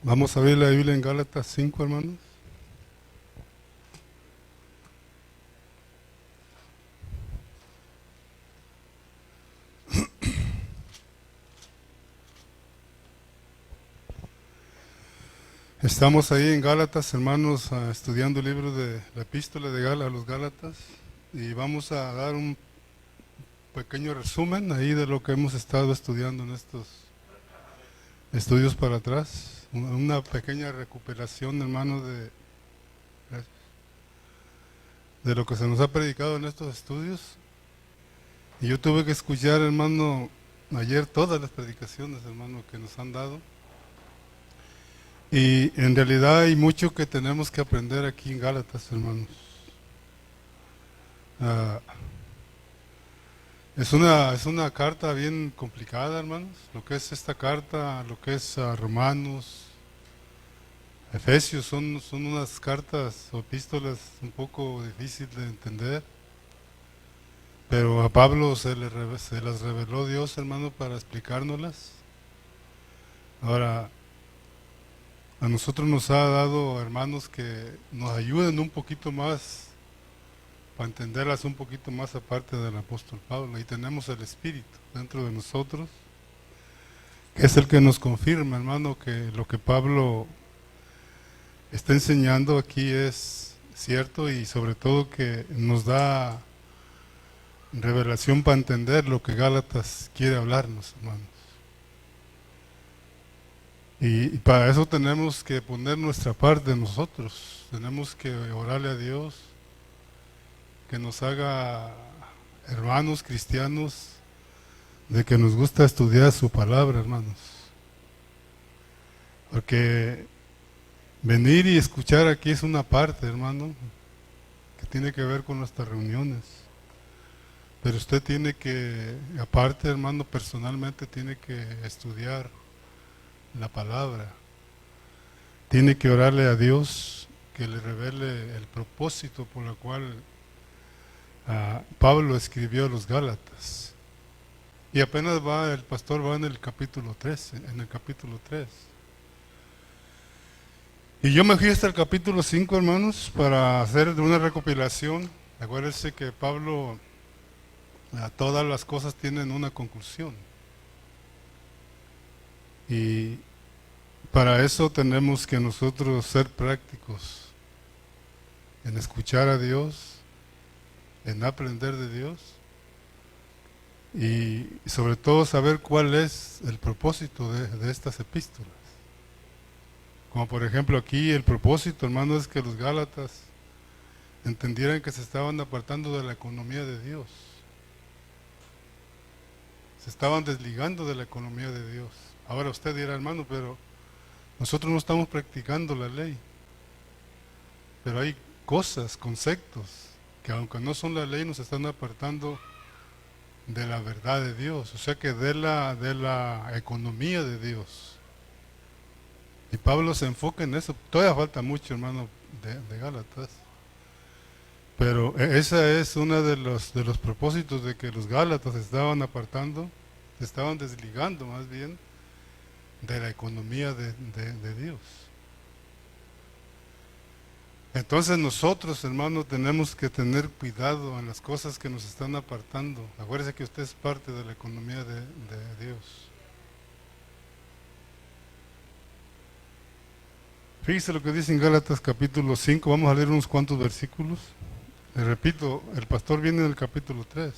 Vamos a ver la Biblia en Gálatas 5, hermanos. Estamos ahí en Gálatas, hermanos, estudiando el libro de la epístola de a los Gálatas, y vamos a dar un pequeño resumen ahí de lo que hemos estado estudiando en estos estudios para atrás, una pequeña recuperación, hermanos, de lo que se nos ha predicado en estos estudios. Y yo tuve que escuchar, hermano, ayer todas las predicaciones, hermano, que nos han dado. Y en realidad hay mucho que tenemos que aprender aquí en Gálatas, hermanos. Ah, es una carta bien complicada, hermanos. Lo que es esta carta, lo que es Romanos, Efesios, son unas cartas o epístolas un poco difíciles de entender. Pero a Pablo se las reveló Dios, hermano, para explicárnoslas. Ahora, a nosotros nos ha dado hermanos que nos ayuden un poquito más para entenderlas un poquito más aparte del apóstol Pablo. Y tenemos el Espíritu dentro de nosotros, que es el que nos confirma, hermano, que lo que Pablo está enseñando aquí es cierto, y sobre todo que nos da revelación para entender lo que Gálatas quiere hablarnos, hermanos. Y para eso tenemos que poner nuestra parte nosotros, tenemos que orarle a Dios que nos haga hermanos cristianos, de que nos gusta estudiar su palabra, hermanos. Porque venir y escuchar aquí es una parte, hermano, que tiene que ver con nuestras reuniones. Pero usted tiene que, aparte, hermano, personalmente tiene que estudiar la palabra. Tiene que orarle a Dios que le revele el propósito por el cual Pablo escribió a los Gálatas. Y apenas el pastor va en el capítulo 3, en el capítulo 3. Y yo me fui hasta el capítulo 5, hermanos, para hacer una recopilación. Acuérdense que Pablo, todas las cosas tienen una conclusión. Y para eso tenemos que nosotros ser prácticos en escuchar a Dios, en aprender de Dios, y sobre todo saber cuál es el propósito de estas epístolas. Como por ejemplo aquí el propósito, hermano, es que los Gálatas entendieran que se estaban apartando de la economía de Dios. Se estaban desligando de la economía de Dios. Ahora usted dirá, hermano, pero nosotros no estamos practicando la ley. Pero hay cosas, conceptos, que aunque no son la ley, nos están apartando de la verdad de Dios. O sea que de la economía de Dios. Y Pablo se enfoca en eso. Todavía falta mucho, hermano, de Gálatas. Pero esa es uno de los propósitos de que los Gálatas se estaban apartando, se estaban desligando más bien de la economía de Dios. Entonces nosotros, hermanos, tenemos que tener cuidado en las cosas que nos están apartando. Acuérdese que usted es parte de la economía de Dios. Fíjese lo que dice en Gálatas capítulo 5, vamos a leer unos cuantos versículos. Le repito, el pastor viene en el capítulo 3.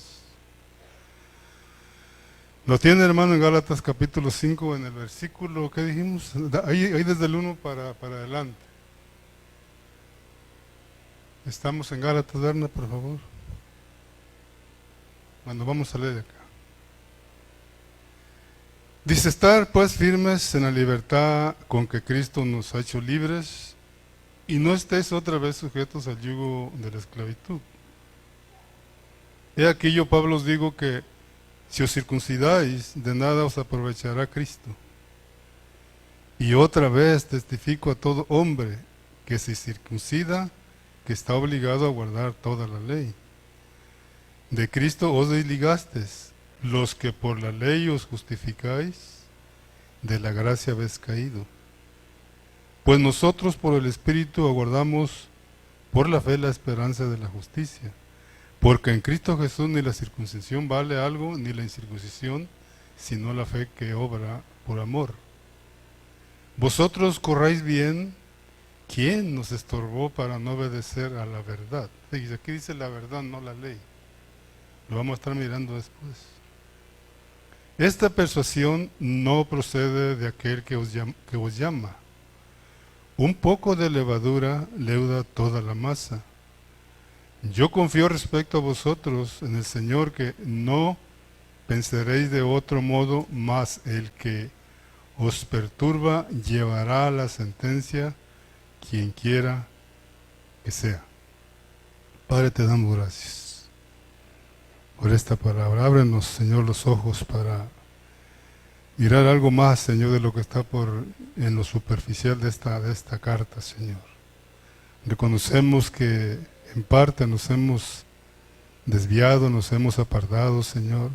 Lo tiene, hermano, en Gálatas capítulo 5, en el versículo, ¿qué dijimos? Ahí desde el 1 para adelante. Estamos en Gálatas, Berna, por favor. Bueno, vamos a leer acá. Dice, estar pues firmes en la libertad con que Cristo nos ha hecho libres, y no estéis otra vez sujetos al yugo de la esclavitud. He aquí yo, Pablo, os digo que si os circuncidáis, de nada os aprovechará Cristo. Y otra vez testifico a todo hombre que se circuncida, que está obligado a guardar toda la ley. De Cristo os desligastes, los que por la ley os justificáis, de la gracia habéis caído. Pues nosotros por el Espíritu aguardamos por la fe la esperanza de la justicia. Porque en Cristo Jesús ni la circuncisión vale algo, ni la incircuncisión, sino la fe que obra por amor. Vosotros corráis bien. ¿Quién nos estorbó para no obedecer a la verdad? Fíjese, aquí dice la verdad, no la ley. Lo vamos a estar mirando después. Esta persuasión no procede de aquel que os llama. Un poco de levadura leuda toda la masa. Yo confío respecto a vosotros en el Señor que no pensaréis de otro modo, mas el que os perturba llevará la sentencia, quien quiera que sea. Padre, te damos gracias por esta palabra. Ábrenos, Señor, los ojos para mirar algo más, Señor, de lo que está en lo superficial de esta carta, Señor. Reconocemos que en parte nos hemos desviado, nos hemos apartado, Señor,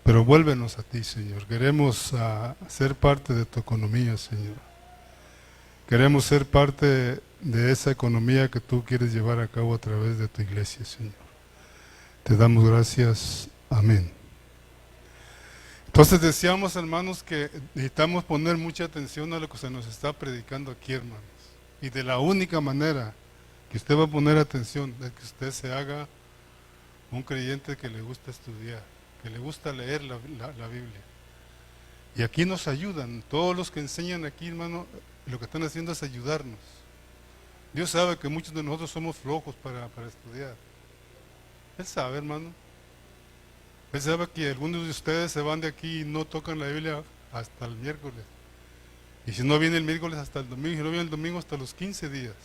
pero vuélvenos a ti, Señor. Queremos ser parte de tu economía, Señor. Queremos ser parte de esa economía que tú quieres llevar a cabo a través de tu iglesia, Señor. Te damos gracias. Amén. Entonces decíamos, hermanos, que necesitamos poner mucha atención a lo que se nos está predicando aquí, hermanos. Y de la única manera que usted va a poner atención es que usted se haga un creyente que le gusta estudiar, que le gusta leer la Biblia. Y aquí nos ayudan, todos los que enseñan aquí, hermano, lo que están haciendo es ayudarnos. Dios sabe que muchos de nosotros somos flojos para estudiar. Él sabe, hermano. Él sabe que algunos de ustedes se van de aquí y no tocan la Biblia hasta el miércoles. Y si no viene el miércoles hasta el domingo, y no viene el domingo hasta los 15 días.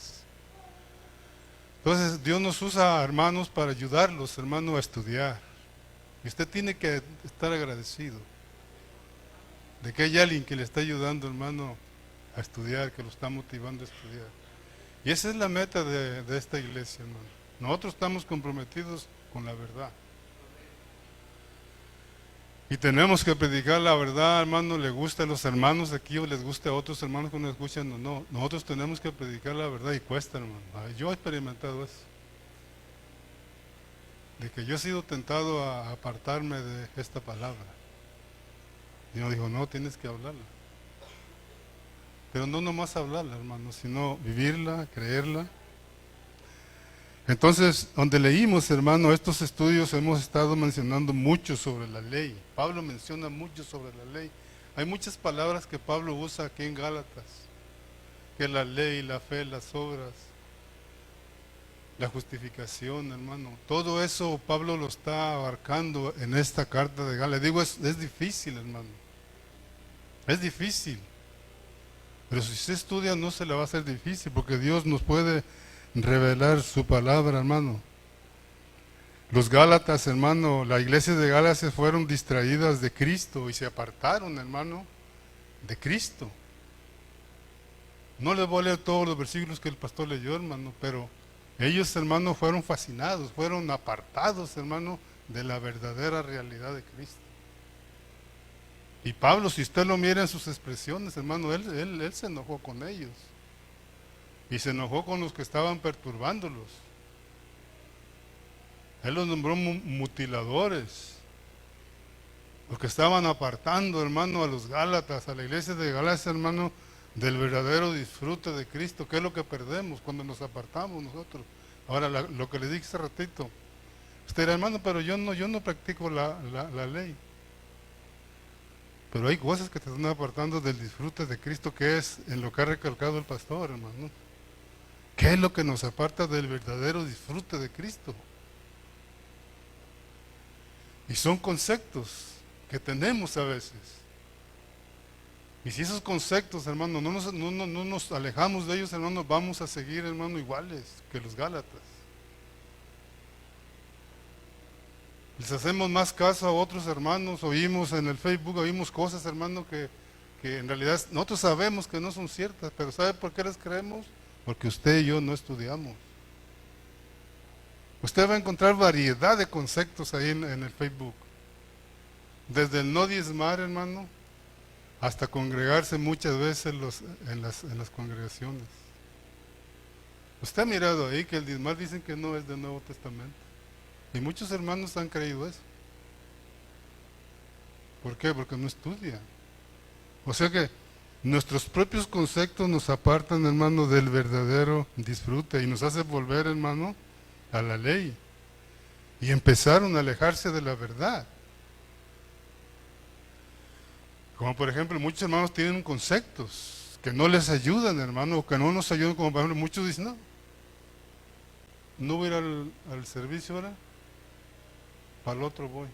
Entonces Dios nos usa, hermanos, para ayudarlos, hermano, a estudiar. Y usted tiene que estar agradecido de que hay alguien que le está ayudando, hermano, a estudiar, que lo está motivando a estudiar. Y esa es la meta de esta iglesia, hermano. Nosotros estamos comprometidos con la verdad. Y tenemos que predicar la verdad, hermano, le gusta a los hermanos aquí o les gusta a otros hermanos que nos escuchan o no. Nosotros tenemos que predicar la verdad y cuesta, hermano. Yo he experimentado eso. De que yo he sido tentado a apartarme de esta palabra. Y Dios dijo, no, tienes que hablarla. Pero no nomás hablarla, hermano, sino vivirla, creerla. Entonces, donde leímos, hermano, estos estudios hemos estado mencionando mucho sobre la ley. Pablo menciona mucho sobre la ley. Hay muchas palabras que Pablo usa aquí en Gálatas, que la ley, la fe, las obras, la justificación, hermano. Todo eso Pablo lo está abarcando en esta carta de Gálatas. Digo, es difícil, hermano. Es difícil. Pero si usted estudia no se le va a hacer difícil, porque Dios nos puede revelar su palabra, hermano. Los Gálatas, hermano, la iglesia de Gálatas fueron distraídas de Cristo y se apartaron, hermano, de Cristo. No les voy a leer todos los versículos que el pastor leyó, hermano, pero ellos, hermano, fueron fascinados, fueron apartados, hermano, de la verdadera realidad de Cristo. Y Pablo, si usted lo mira en sus expresiones, hermano, él se enojó con ellos. Y se enojó con los que estaban perturbándolos. Él los nombró mutiladores. Los que estaban apartando, hermano, a los Gálatas, a la iglesia de Gálatas, hermano, del verdadero disfrute de Cristo. ¿Qué es lo que perdemos cuando nos apartamos nosotros? Ahora, lo que le dije hace ratito. Usted dirá, hermano, pero yo no practico la ley. Pero hay cosas que te están apartando del disfrute de Cristo, que es en lo que ha recalcado el pastor, hermano. ¿Qué es lo que nos aparta del verdadero disfrute de Cristo? Y son conceptos que tenemos a veces. Y si esos conceptos, hermano, no nos alejamos de ellos, hermano, vamos a seguir, hermano, iguales que los Gálatas. Les hacemos más caso a otros hermanos, oímos en el Facebook, oímos cosas, hermano, que en realidad nosotros sabemos que no son ciertas, pero ¿sabe por qué las creemos? Porque usted y yo no estudiamos. Usted va a encontrar variedad de conceptos ahí en el Facebook. Desde el no diezmar, hermano, hasta congregarse muchas veces en las congregaciones. Usted ha mirado ahí que el diezmar dicen que no es del Nuevo Testamento. Y muchos hermanos han creído eso. ¿Por qué? Porque no estudian. O sea que nuestros propios conceptos nos apartan, hermano, del verdadero disfrute y nos hace volver, hermano, a la ley. Y empezaron a alejarse de la verdad. Como por ejemplo, muchos hermanos tienen conceptos que no les ayudan, hermano, o que no nos ayudan. Como por ejemplo, muchos dicen, no voy a ir al servicio ahora, para el otro voy.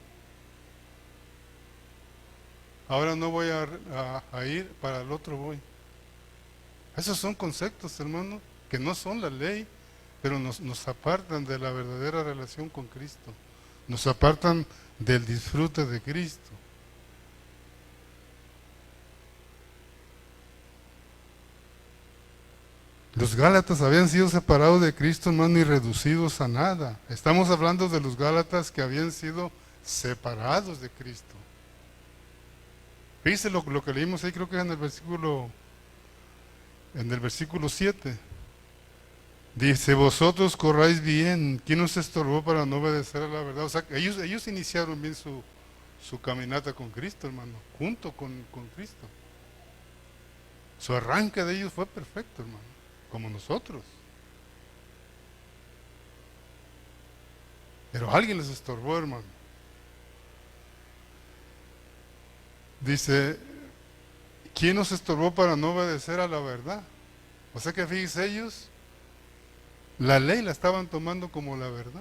Ahora no voy a ir, para el otro voy. Esos son conceptos, hermano, que no son la ley, pero nos apartan de la verdadera relación con Cristo. Nos apartan del disfrute de Cristo. Los Gálatas habían sido separados de Cristo, hermano, y reducidos a nada. Estamos hablando de los Gálatas que habían sido separados de Cristo. Fíjense lo que leímos ahí, creo que es en el versículo 7. Dice, vosotros corráis bien, ¿quién os estorbó para no obedecer a la verdad? O sea, ellos iniciaron bien su caminata con Cristo, hermano, junto con Cristo. Su arranque de ellos fue perfecto, hermano, como nosotros. Pero alguien les estorbó, hermano. Dice, ¿quién nos estorbó para no obedecer a la verdad? O sea que fíjense, ellos la ley la estaban tomando como la verdad.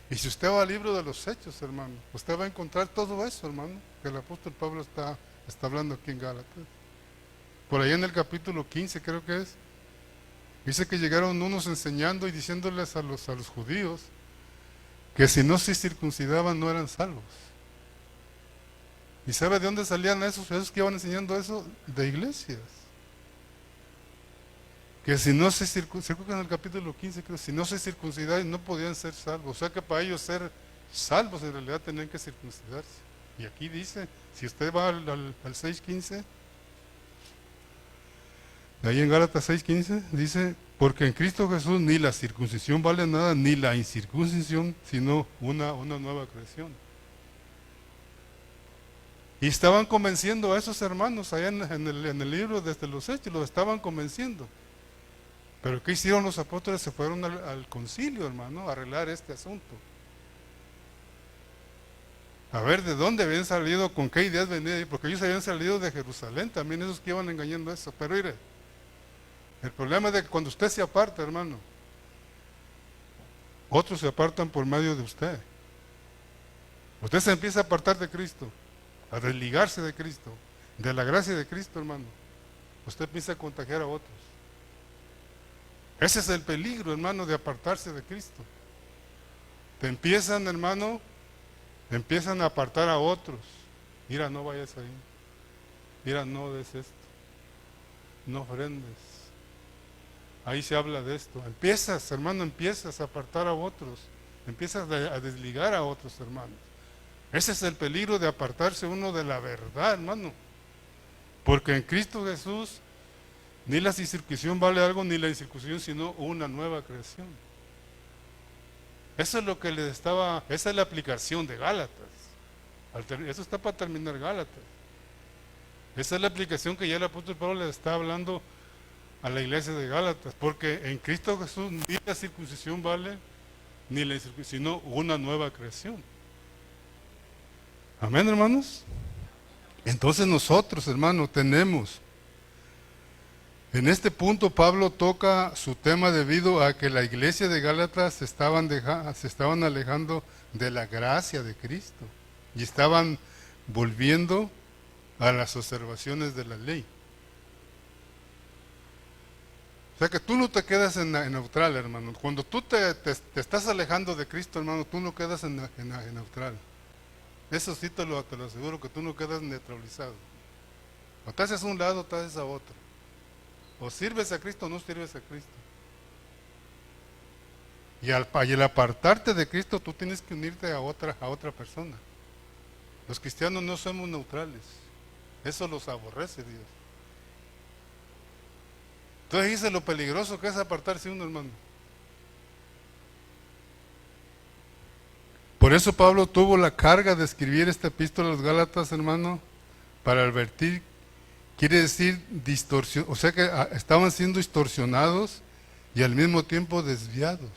Y si usted va al libro de los Hechos, hermano, usted va a encontrar todo eso, hermano, que el apóstol Pablo está hablando aquí en Gálatas. Por ahí en el capítulo 15 creo que es, dice que llegaron unos enseñando y diciéndoles a los judíos que si no se circuncidaban no eran salvos. ¿Y sabe de dónde salían esos que iban enseñando eso? De iglesias. Que si no se circuncidaban, en el capítulo 15 creo, si no se circuncidaban no podían ser salvos. O sea que para ellos ser salvos en realidad tenían que circuncidarse. Y aquí dice, si usted va al 6:15, ahí en Gálatas 6:15, dice, porque en Cristo Jesús ni la circuncisión vale nada, ni la incircuncisión, sino una nueva creación. Y estaban convenciendo a esos hermanos allá en el libro desde los Hechos, los estaban convenciendo. Pero ¿qué hicieron los apóstoles? Se fueron al concilio, hermano, a arreglar este asunto. A ver de dónde habían salido, con qué ideas venían, porque ellos habían salido de Jerusalén, también esos que iban engañando eso. Pero mire, el problema es de que cuando usted se aparta, hermano, otros se apartan por medio de usted. Usted se empieza a apartar de Cristo, a desligarse de Cristo, de la gracia de Cristo, hermano. Usted empieza a contagiar a otros. Ese es el peligro, hermano, de apartarse de Cristo. Te empiezan, hermano, a apartar a otros. Mira, no vayas ahí. Mira, no des esto. No ofrendes. Ahí se habla de esto. Empiezas, hermano, a apartar a otros. Empiezas a desligar a otros, hermanos. Ese es el peligro de apartarse uno de la verdad, hermano. Porque en Cristo Jesús ni la circuncisión vale algo, ni la incircuncisión, sino una nueva creación. Eso es lo que esa es la aplicación de Gálatas. Eso está para terminar Gálatas. Esa es la aplicación que ya el apóstol Pablo le está hablando a la iglesia de Gálatas, porque en Cristo Jesús ni la circuncisión vale, ni la incircuncisión, sino una nueva creación. Amén, hermanos. Entonces nosotros, hermanos, tenemos, en este punto Pablo toca su tema debido a que la iglesia de Gálatas se estaban alejando de la gracia de Cristo y estaban volviendo a las observaciones de la ley. O sea que tú no te quedas en neutral, hermano. Cuando tú te estás alejando de Cristo, hermano, tú no quedas en neutral. Eso sí te lo aseguro, que tú no quedas neutralizado. O te haces a un lado o te haces a otro. O sirves a Cristo o no sirves a Cristo. Y al apartarte de Cristo, tú tienes que unirte a otra persona. Los cristianos no somos neutrales. Eso los aborrece Dios. Entonces dice lo peligroso que es apartarse uno, hermano. Por eso Pablo tuvo la carga de escribir esta epístola a los Gálatas, hermano, para advertir, quiere decir distorsión, o sea que estaban siendo distorsionados y al mismo tiempo desviados.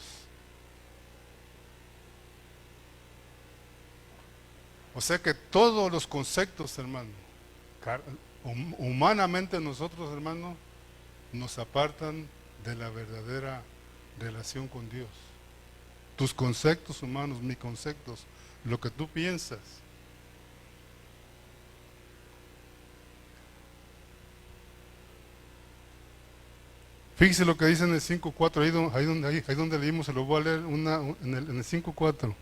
O sea que todos los conceptos, hermano, humanamente nosotros, hermano, nos apartan de la verdadera relación con Dios. Tus conceptos humanos, mis conceptos, lo que tú piensas. Fíjese lo que dice en el 5.4, ahí donde leímos, se lo voy a leer en el 5.4.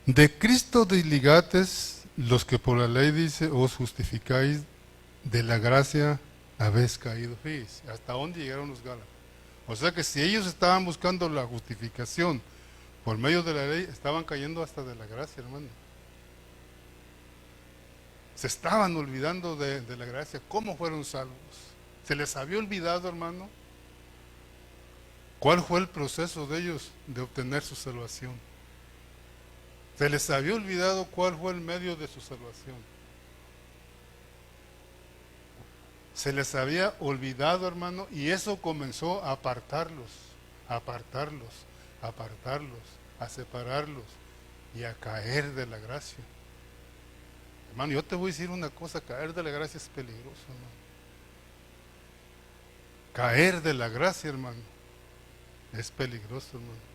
De Cristo desligates los que por la ley dice, os justificáis de la gracia habéis caído. Fíjese, hasta dónde llegaron los Gálatas. O sea que si ellos estaban buscando la justificación por medio de la ley, estaban cayendo hasta de la gracia, hermano. Se estaban olvidando de la gracia. ¿Cómo fueron salvos? ¿Se les había olvidado, hermano? ¿Cuál fue el proceso de ellos de obtener su salvación? Se les había olvidado cuál fue el medio de su salvación. Se les había olvidado, hermano, y eso comenzó a apartarlos, a apartarlos, a apartarlos, a separarlos y a caer de la gracia. Hermano, yo te voy a decir una cosa, caer de la gracia es peligroso, hermano. Caer de la gracia, hermano, es peligroso, hermano.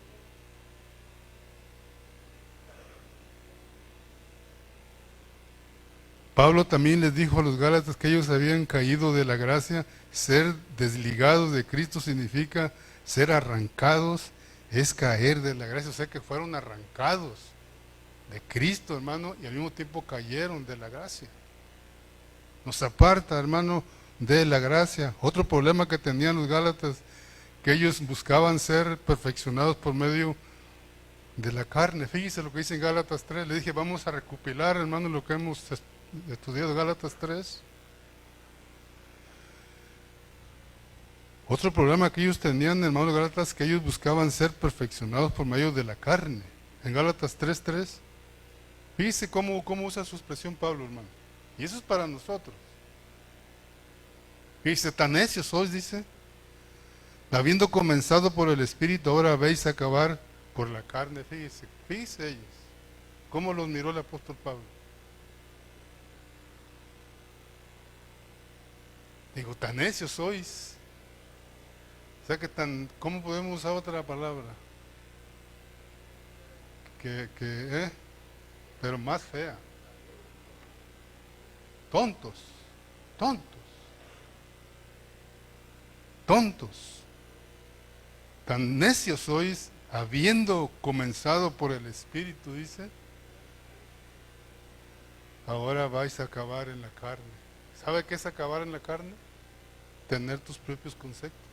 Pablo también les dijo a los Gálatas que ellos habían caído de la gracia. Ser desligados de Cristo significa ser arrancados, es caer de la gracia, o sea que fueron arrancados de Cristo, hermano, y al mismo tiempo cayeron de la gracia. Nos aparta, hermano, de la gracia. Otro problema que tenían los Gálatas, que ellos buscaban ser perfeccionados por medio de la carne. Fíjese lo que dice en Gálatas 3. Le dije, vamos a recopilar, hermano, lo que hemos estudiado Gálatas 3. Otro problema que ellos tenían, hermanos Gálatas, que ellos buscaban ser perfeccionados por medio de la carne. En Gálatas 3:3, fíjese cómo usa su expresión Pablo, hermano. Y eso es para nosotros. Fíjese, tan necios sois, dice, habiendo comenzado por el Espíritu, ahora habéis a acabar por la carne. Fíjese ellos. ¿Cómo los miró el apóstol Pablo? Digo, tan necios sois. O sea que ¿cómo podemos usar otra palabra? Pero más fea. Tontos, tontos, tontos. Tan necios sois, habiendo comenzado por el Espíritu, dice, ahora vais a acabar en la carne. ¿Sabe qué es acabar en la carne? Tener tus propios conceptos.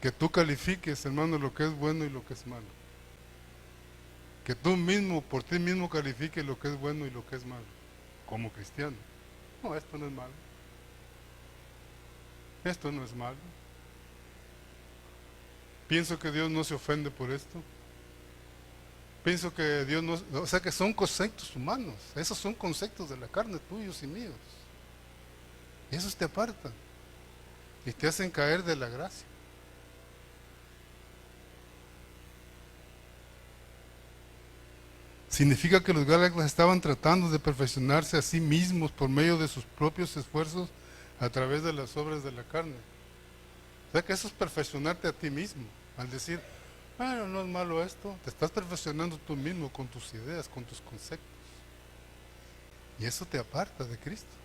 Que tú califiques, hermano, lo que es bueno y lo que es malo. Que tú mismo, por ti mismo, califiques lo que es bueno y lo que es malo. Como cristiano. No, esto no es malo. Esto no es malo. Pienso que Dios no se ofende por esto. Pienso que Dios no... O sea que son conceptos humanos. Esos son conceptos de la carne, tuyos y míos. Y esos te apartan. Y te hacen caer de la gracia. Significa que los Gálatas estaban tratando de perfeccionarse a sí mismos por medio de sus propios esfuerzos a través de las obras de la carne. O sea que eso es perfeccionarte a ti mismo. Al decir, bueno, no es malo esto, te estás perfeccionando tú mismo con tus ideas, con tus conceptos. Y eso te aparta de Cristo.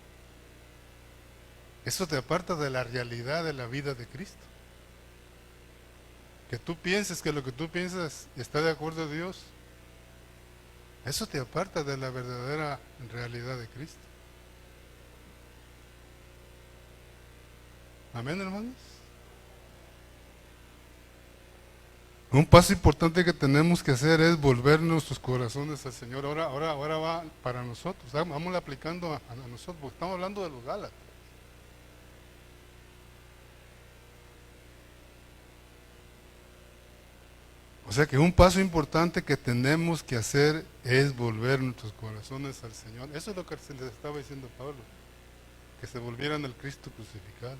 Eso te aparta de la realidad de la vida de Cristo. Que tú pienses que lo que tú piensas está de acuerdo a Dios. Eso te aparta de la verdadera realidad de Cristo. Amén, hermanos. Un paso importante que tenemos que hacer es volver nuestros corazones al Señor. Ahora va para nosotros. Vamos aplicando a nosotros, porque estamos hablando de los Gálatas. O sea que un paso importante que tenemos que hacer es volver nuestros corazones al Señor. Eso es lo que se les estaba diciendo Pablo, que se volvieran al Cristo crucificado.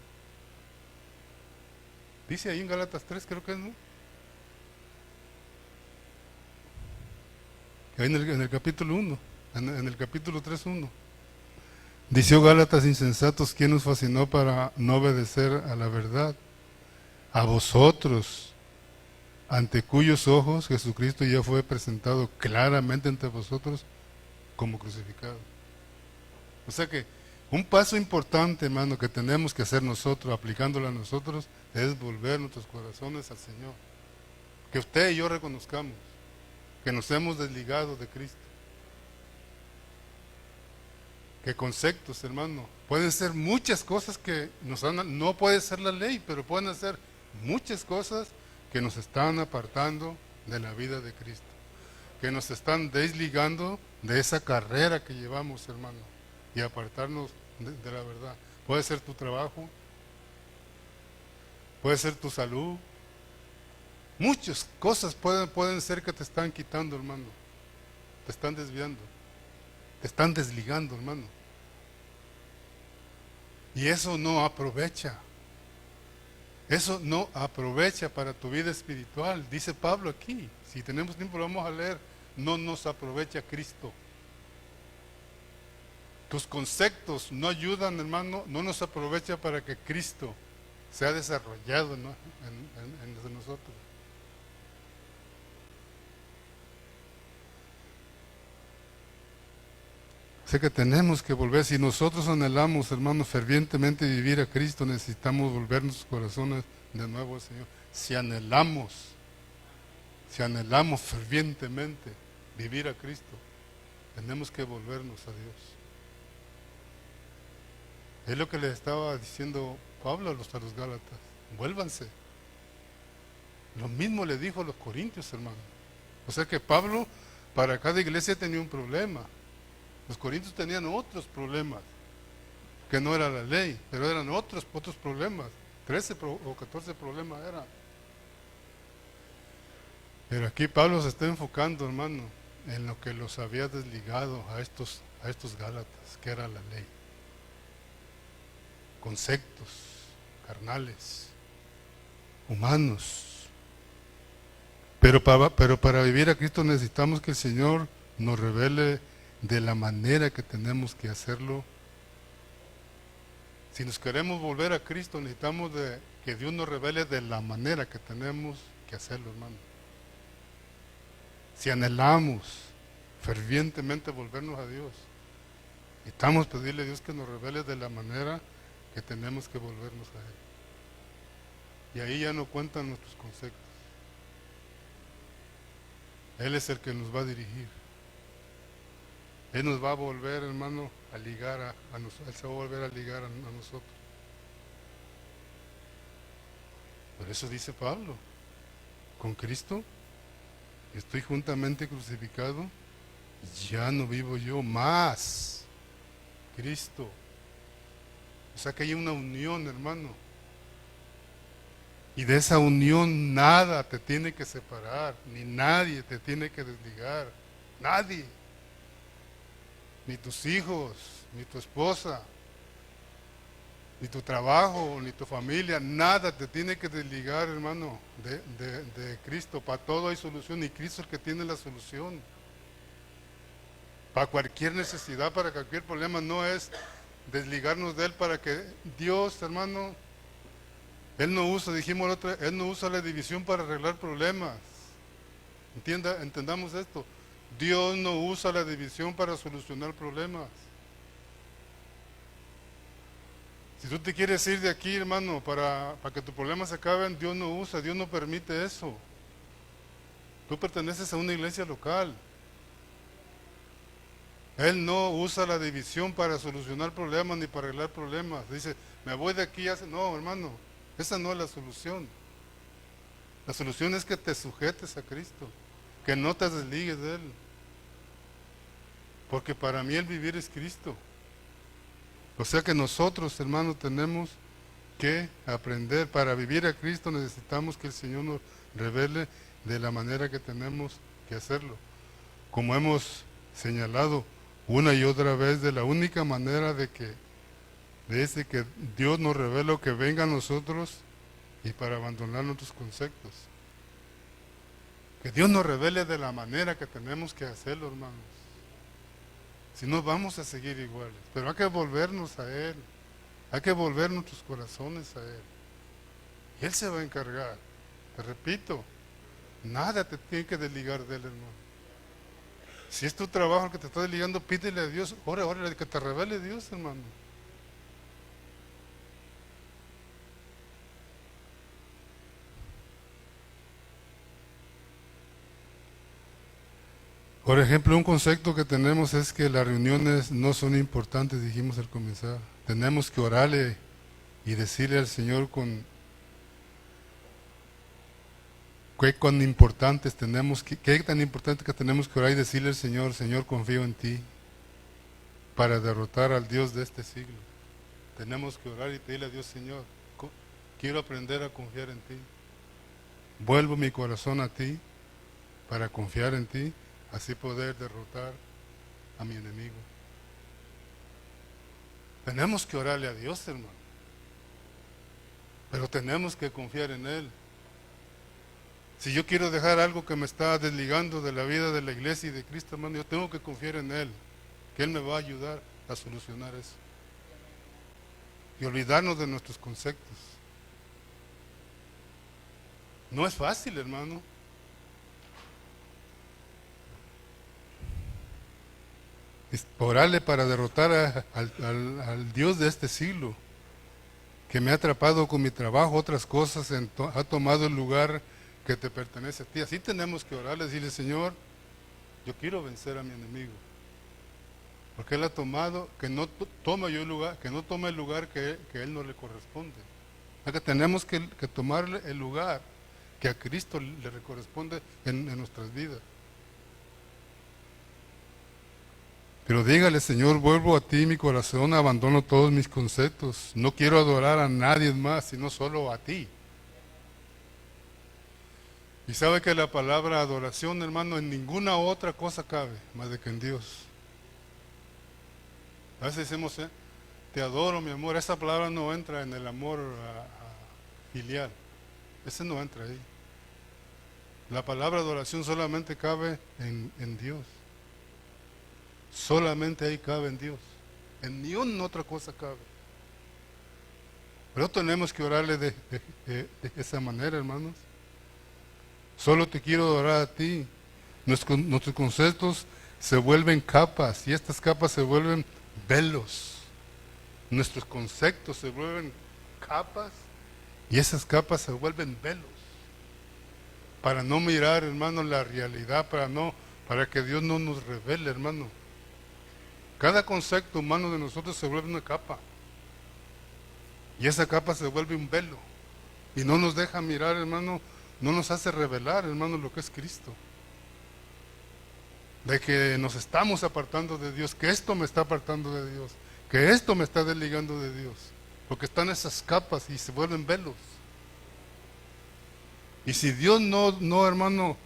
Dice ahí en Gálatas 3, creo que es, ¿no? Ahí en el capítulo 1, en el capítulo 3:1. Dice: "Oh Gálatas insensatos, ¿quién os fascinó para no obedecer a la verdad? A vosotros, ante cuyos ojos Jesucristo ya fue presentado claramente ante vosotros como crucificado". O sea que un paso importante, hermano, que tenemos que hacer nosotros, aplicándolo a nosotros, es volver nuestros corazones al Señor. Que usted y yo reconozcamos que nos hemos desligado de Cristo. Que conceptos, hermano, pueden ser muchas cosas que no puede ser la ley, pero pueden ser muchas cosas que nos están apartando de la vida de Cristo, que nos están desligando de esa carrera que llevamos, hermano, y apartarnos de la verdad. Puede ser tu trabajo, puede ser tu salud, muchas cosas pueden ser que te están quitando, hermano, te están desviando, te están desligando, hermano. Y eso no aprovecha. Eso no aprovecha para tu vida espiritual. Dice Pablo aquí, si tenemos tiempo lo vamos a leer, no nos aprovecha Cristo. Tus conceptos no ayudan, hermano, no nos aprovecha para que Cristo sea desarrollado, ¿no?, en nosotros. Sé que tenemos que volver. Si nosotros anhelamos, hermanos, fervientemente vivir a Cristo, necesitamos volver nuestros corazones de nuevo al Señor. Si anhelamos fervientemente vivir a Cristo, tenemos que volvernos a Dios. Es lo que les estaba diciendo Pablo a los Gálatas. Vuélvanse. Lo mismo le dijo a los corintios, hermano. O sea que Pablo, para cada iglesia tenía un problema. Los corintios tenían otros problemas, que no era la ley, pero eran otros problemas. 13 o 14 problemas eran. Pero aquí Pablo se está enfocando, hermano, en lo que los había desligado a estos Gálatas, que era la ley. Conceptos carnales, humanos. Pero para vivir a Cristo necesitamos que el Señor nos revele de la manera que tenemos que hacerlo. Si nos queremos volver a Cristo, necesitamos que Dios nos revele de la manera que tenemos que hacerlo, hermano. Si anhelamos fervientemente volvernos a Dios, necesitamos pedirle a Dios que nos revele de la manera que tenemos que volvernos a Él. Y ahí ya no cuentan nuestros conceptos. Él es el que nos va a dirigir. Él nos va a volver, hermano, a ligar a nosotros. Él se va a volver a ligar a nosotros. Por eso dice Pablo, con Cristo estoy juntamente crucificado, ya no vivo yo, más Cristo. O sea que hay una unión, hermano. Y de esa unión nada te tiene que separar, ni nadie te tiene que desligar. Nadie. Ni tus hijos, ni tu esposa, ni tu trabajo, ni tu familia, nada te tiene que desligar, hermano, de Cristo. Para todo hay solución, y Cristo es el que tiene la solución. Para cualquier necesidad, para cualquier problema, no es desligarnos de Él para que Dios, hermano, Él no usa, dijimos la otra, Él no usa la división para arreglar problemas. Entendamos esto. Dios no usa la división para solucionar problemas. Si tú te quieres ir de aquí, hermano, para que tus problemas se acaben, Dios no permite eso. Tú perteneces a una iglesia local. Él no usa la división para solucionar problemas ni para arreglar problemas. Dice, me voy de aquí. No, hermano, esa no es la solución. La solución es que te sujetes a Cristo, que no te desligues de Él. Porque para mí el vivir es Cristo. O sea que nosotros, hermanos, tenemos que aprender. Para vivir a Cristo necesitamos que el Señor nos revele de la manera que tenemos que hacerlo. Como hemos señalado una y otra vez, de la única manera de que Dios nos revele o que venga a nosotros y para abandonar nuestros conceptos. Que Dios nos revele de la manera que tenemos que hacerlo, hermanos. Si no, vamos a seguir iguales. Pero hay que volvernos a Él. Hay que volver nuestros corazones a Él. Y Él se va a encargar. Te repito, nada te tiene que desligar de Él, hermano. Si es tu trabajo el que te está desligando, pídele a Dios. Órale, que te revele Dios, hermano. Por ejemplo, un concepto que tenemos es que las reuniones no son importantes, dijimos al comenzar. Tenemos que orarle y decirle al Señor qué tan importante que tenemos que orar y decirle al Señor, Señor, confío en ti para derrotar al Dios de este siglo. Tenemos que orar y pedirle a Dios, Señor, quiero aprender a confiar en ti. Vuelvo mi corazón a ti para confiar en ti, así poder derrotar a mi enemigo. Tenemos que orarle a Dios, hermano. Pero tenemos que confiar en Él. Si yo quiero dejar algo que me está desligando de la vida de la iglesia y de Cristo, hermano, yo tengo que confiar en Él, que Él me va a ayudar a solucionar eso. Y olvidarnos de nuestros conceptos. No es fácil, hermano. Orarle para derrotar al Dios de este siglo, que me ha atrapado con mi trabajo, otras cosas, ha tomado el lugar que te pertenece a ti. Así tenemos que orarle, decirle, Señor, yo quiero vencer a mi enemigo, porque Él ha tomado, que no tome el lugar que Él no le corresponde. O sea que tenemos que tomarle el lugar que a Cristo le corresponde en nuestras vidas. Pero dígale, Señor, vuelvo a ti mi corazón, abandono todos mis conceptos. No quiero adorar a nadie más, sino solo a ti. Y sabe que la palabra adoración, hermano, en ninguna otra cosa cabe, más de que en Dios. A veces decimos, te adoro, mi amor. Esa palabra no entra en el amor filial. Ese no entra ahí. La palabra adoración solamente cabe en Dios. Solamente ahí cabe en Dios. En ni una otra cosa cabe. Pero tenemos que orarle de esa manera, hermanos. Solo te quiero adorar a ti. Nuestros conceptos se vuelven capas y estas capas se vuelven velos. Nuestros conceptos se vuelven capas y esas capas se vuelven velos. Para no mirar, hermano, la realidad, para que Dios no nos revele, hermano. Cada concepto humano de nosotros se vuelve una capa. Y esa capa se vuelve un velo. Y no nos deja mirar, hermano, no nos hace revelar, hermano, lo que es Cristo. De que nos estamos apartando de Dios, que esto me está apartando de Dios, que esto me está desligando de Dios. Porque están esas capas y se vuelven velos. Y si Dios no, hermano,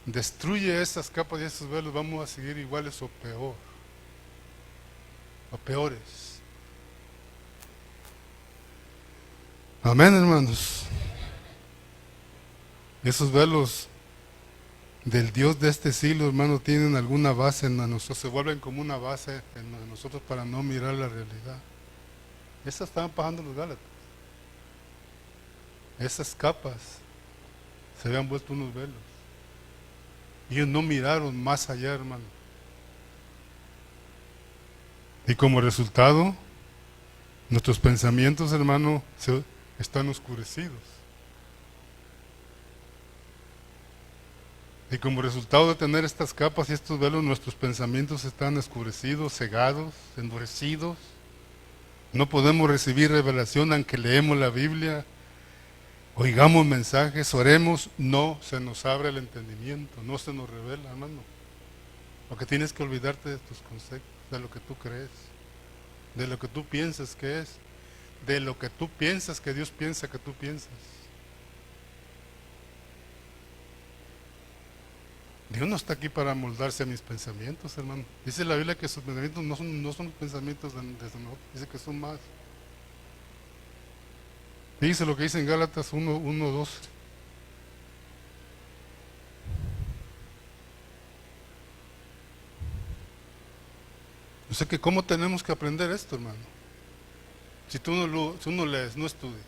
destruye esas capas y esos velos, vamos a seguir iguales o peor. O peores. Amén, hermanos. Esos velos del Dios de este siglo, hermano, tienen alguna base en nosotros, se vuelven como una base en nosotros para no mirar la realidad. Esas estaban pasando los Gálatas. Esas capas se habían vuelto unos velos. Y ellos no miraron más allá, hermano. Y como resultado, nuestros pensamientos, hermano, están oscurecidos. Y como resultado de tener estas capas y estos velos, nuestros pensamientos están oscurecidos, cegados, endurecidos. No podemos recibir revelación aunque leemos la Biblia. oigamos mensajes, oremos, no se nos abre el entendimiento, no se nos revela, hermano. Lo que tienes que olvidarte de tus conceptos, de lo que tú crees, de lo que tú piensas que es, de lo que tú piensas que Dios piensa que tú piensas. Dios no está aquí para moldarse a mis pensamientos, hermano. Dice la Biblia que sus pensamientos no son los pensamientos de nosotros, dice que son más. Dice lo que dice en Gálatas 1:12. O sea que cómo tenemos que aprender esto, hermano. Si tú no lees, no estudias,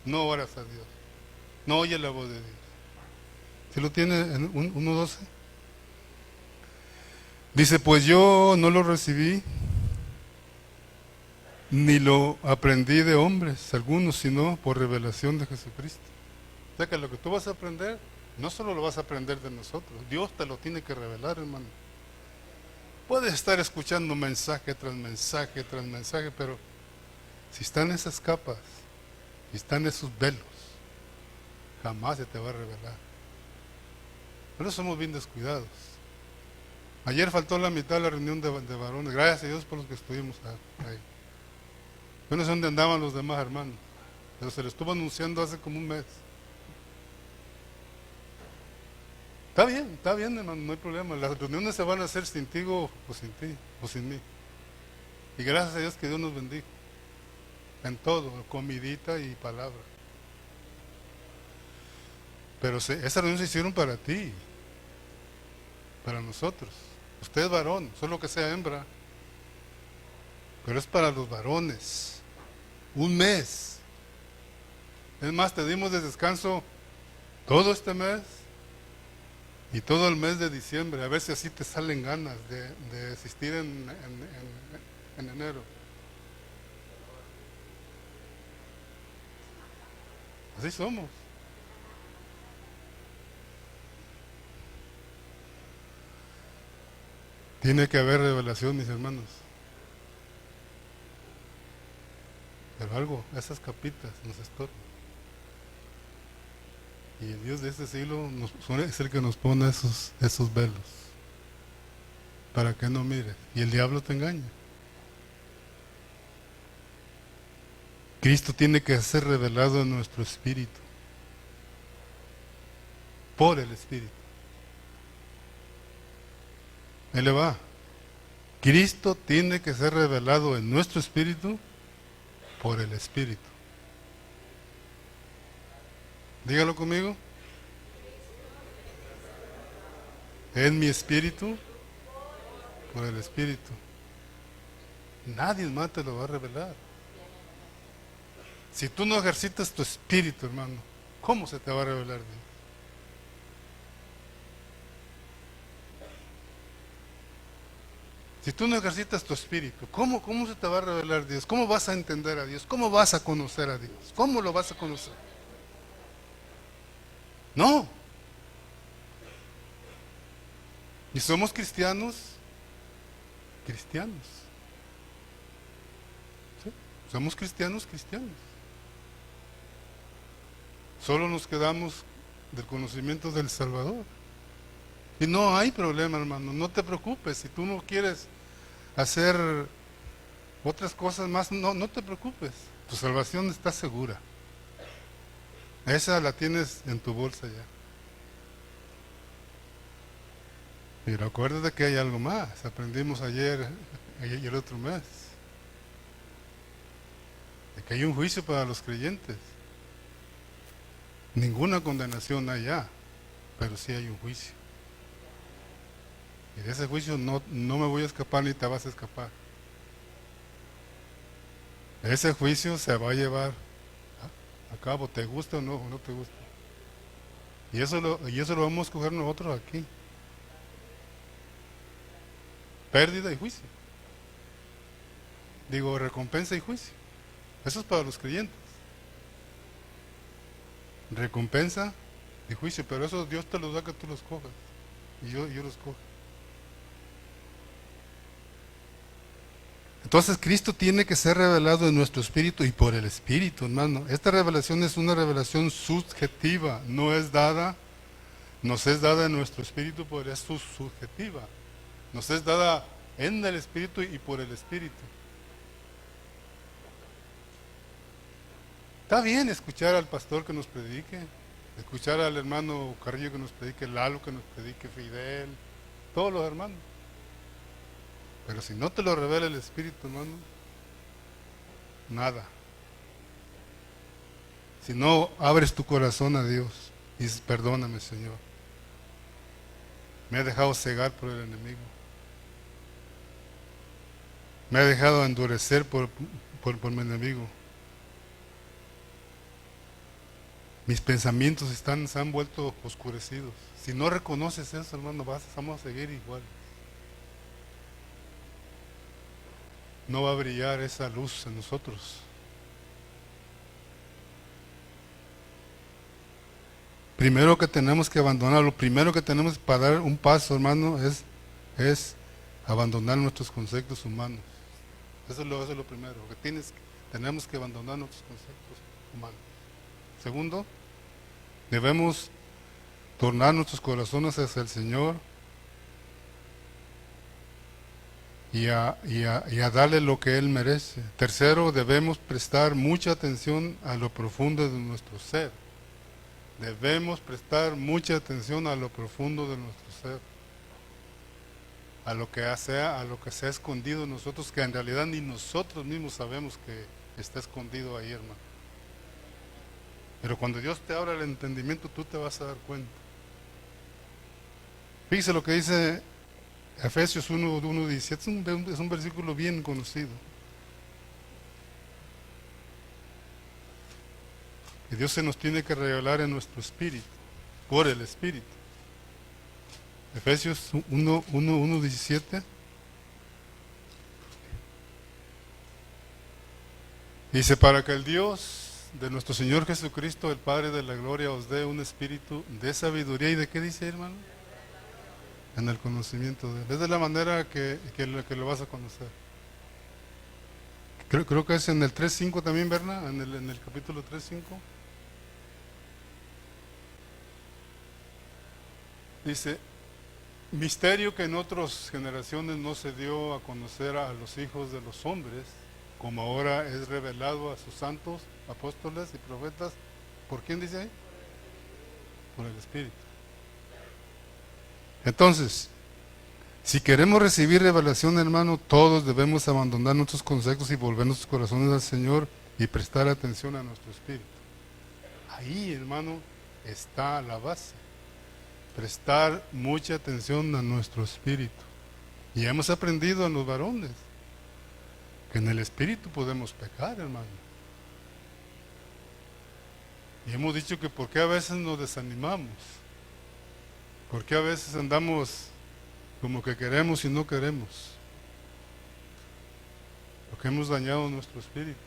no oras a Dios, no oyes la voz de Dios. ¿Sí lo tiene en 1:12? Dice, pues yo no lo recibí, ni lo aprendí de hombres algunos, sino por revelación de Jesucristo. O sea que lo que tú vas a aprender, no solo lo vas a aprender de nosotros, Dios te lo tiene que revelar, hermano. Puedes estar escuchando mensaje tras mensaje tras mensaje, pero si están esas capas, si están esos velos, jamás se te va a revelar. Pero somos bien descuidados. Ayer faltó la mitad de la reunión de varones, gracias a Dios por los que estuvimos ahí. Yo no sé dónde andaban los demás hermanos, pero se les estuvo anunciando hace como un mes. Está bien, hermano, no hay problema. Las reuniones se van a hacer sin ti o sin ti, o sin mí. Y gracias a Dios que Dios nos bendijo. En todo, comidita y palabra. Pero esas reuniones se hicieron para ti, para nosotros. Usted es varón, solo que sea hembra. Pero es para los varones. Un mes. Es más, te dimos de descanso todo este mes y todo el mes de diciembre. A ver si así te salen ganas de asistir en enero. Así somos. Tiene que haber revelación, mis hermanos. Pero algo, esas capitas nos estorban. Y el Dios de este siglo es el que nos pone esos velos. Para que no mires. Y el diablo te engaña. Cristo tiene que ser revelado en nuestro espíritu. Por el espíritu. Ahí le va. Cristo tiene que ser revelado en nuestro espíritu por el espíritu. Dígalo conmigo. En mi espíritu por el espíritu. Nadie más te lo va a revelar. Si tú no ejercitas tu espíritu, hermano, ¿cómo se te va a revelar Dios? Si tú no ejercitas tu espíritu, ¿cómo se te va a revelar Dios? ¿Cómo vas a entender a Dios? ¿Cómo vas a conocer a Dios? ¿Cómo lo vas a conocer? No. Y somos cristianos. ¿Sí? Somos cristianos. Solo nos quedamos del conocimiento del Salvador. Y no hay problema, hermano, no te preocupes. Si tú no quieres hacer otras cosas más, no te preocupes. Tu salvación está segura. Esa la tienes en tu bolsa ya. Pero acuérdate que hay algo más. Aprendimos ayer y el otro mes. De que hay un juicio para los creyentes. Ninguna condenación hay ya, pero sí hay un juicio. Y de ese juicio no me voy a escapar ni te vas a escapar. Ese juicio se va a llevar a cabo, te gusta o no te gusta. Y eso lo vamos a coger nosotros aquí. Pérdida y juicio. Digo, recompensa y juicio. Eso es para los creyentes. Recompensa y juicio, pero eso Dios te los da que tú los cojas. Y yo los cojo. Entonces Cristo tiene que ser revelado en nuestro espíritu y por el espíritu, hermano. Esta revelación es una revelación subjetiva, no es dada, nos es dada en nuestro espíritu, pero es subjetiva. Nos es dada en el espíritu y por el espíritu. Está bien escuchar al pastor que nos predique, escuchar al hermano Carrillo que nos predique, Lalo que nos predique, Fidel, todos los hermanos. Pero si no te lo revela el Espíritu, hermano, nada. Si no abres tu corazón a Dios y dices, perdóname, Señor, me he dejado cegar por el enemigo, me he dejado endurecer por mi enemigo, mis pensamientos se han vuelto oscurecidos. Si no reconoces eso, hermano, vamos a seguir igual. No va a brillar esa luz en nosotros. Primero que tenemos que abandonar, lo primero que tenemos para dar un paso, hermano, es abandonar nuestros conceptos humanos. Eso es lo primero, que tenemos que abandonar nuestros conceptos humanos. Segundo, debemos tornar nuestros corazones hacia el Señor y a darle lo que Él merece. Tercero, debemos prestar mucha atención a lo profundo de nuestro ser. Debemos prestar mucha atención a lo profundo de nuestro ser, a lo que se ha escondido en nosotros, que en realidad ni nosotros mismos sabemos que está escondido ahí, hermano. Pero cuando Dios te abra el entendimiento, tú te vas a dar cuenta. Fíjese lo que dice Efesios 1:17, es un versículo bien conocido. Que Dios se nos tiene que revelar en nuestro espíritu, por el espíritu. Efesios 1:17. Dice, para que el Dios de nuestro Señor Jesucristo, el Padre de la gloria, os dé un espíritu de sabiduría. ¿Y de qué dice, hermano? En el conocimiento de Él. Es de la manera que lo vas a conocer. Creo que es en el 3:5 también, ¿verdad? En el capítulo 3:5. Dice, misterio que en otras generaciones no se dio a conocer a los hijos de los hombres, como ahora es revelado a sus santos, apóstoles y profetas. ¿Por quién dice ahí? Por el Espíritu. Entonces, si queremos recibir revelación, hermano, todos debemos abandonar nuestros conceptos y volver nuestros corazones al Señor y prestar atención a nuestro espíritu. Ahí, hermano, está la base. Prestar mucha atención a nuestro espíritu. Y hemos aprendido en los varones que en el espíritu podemos pecar, hermano. Y hemos dicho que por qué a veces nos desanimamos, por qué a veces andamos como que queremos y no queremos, porque hemos dañado nuestro espíritu,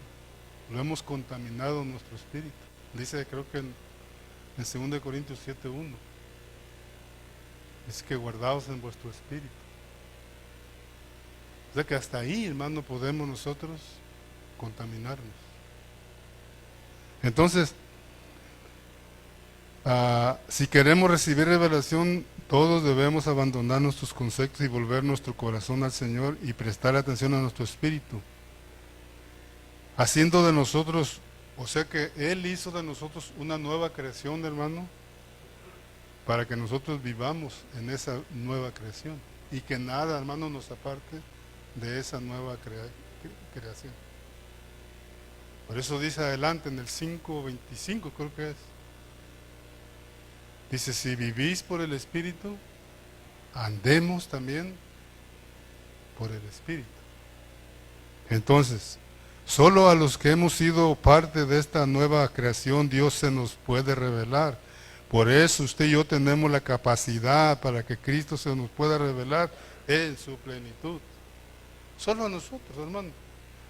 lo hemos contaminado nuestro espíritu. Dice, creo que en 2 Corintios 7:1, dice que guardaos en vuestro espíritu. O sea que hasta ahí, hermano, podemos nosotros contaminarnos. Entonces, si queremos recibir revelación, todos debemos abandonar nuestros conceptos y volver nuestro corazón al Señor y prestar atención a nuestro espíritu, haciendo de nosotros, o sea que Él hizo de nosotros una nueva creación, hermano, para que nosotros vivamos en esa nueva creación y que nada, hermano, nos aparte de esa nueva creación. Por eso dice adelante en el 5:25, creo que es. Dice, si vivís por el Espíritu, andemos también por el Espíritu. Entonces, solo a los que hemos sido parte de esta nueva creación, Dios se nos puede revelar. Por eso usted y yo tenemos la capacidad para que Cristo se nos pueda revelar en su plenitud. Solo a nosotros, hermano.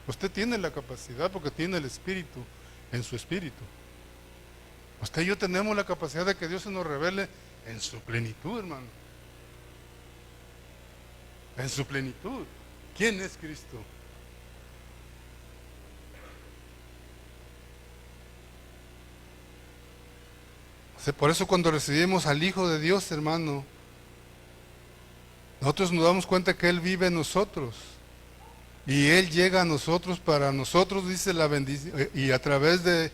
Usted tiene la capacidad porque tiene el Espíritu en su espíritu. Usted y yo tenemos la capacidad de que Dios se nos revele en su plenitud, hermano. En su plenitud. ¿Quién es Cristo? Por eso cuando recibimos al Hijo de Dios, hermano, nosotros nos damos cuenta que Él vive en nosotros. Y Él llega a nosotros para nosotros, dice la bendición, y a través de